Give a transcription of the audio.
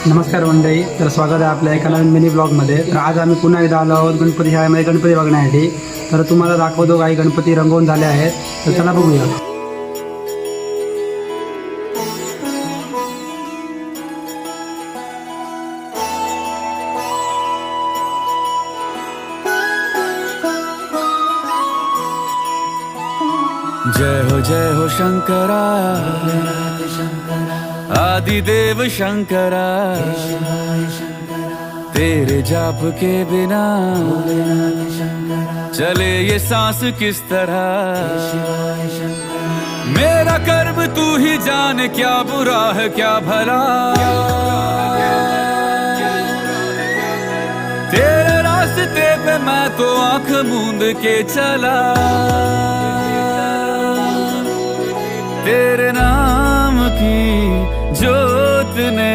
नमस्कार मंडळी, तर स्वागत आहे आपल्या एका नवीन मिनी ब्लॉगमध्ये. तर आज आम्ही पुन्हा एकदा आलो आहोत गणपती शाळेमध्ये गणपती बघण्यासाठी. तर तुम्हाला दाखवतो काही गणपती रंगवून झाले आहेत, तर चला बघूया. जय हो शंकरा आदिदेव शंकरा, तेरे जाप के बिना चले ये सांस किस तरह। मेरा कर्म तू ही जान, क्या बुरा है क्या भला, तेरे रास्ते पे मैं तो आंख मूंद के चला। तेरे नाम की ज्योत ने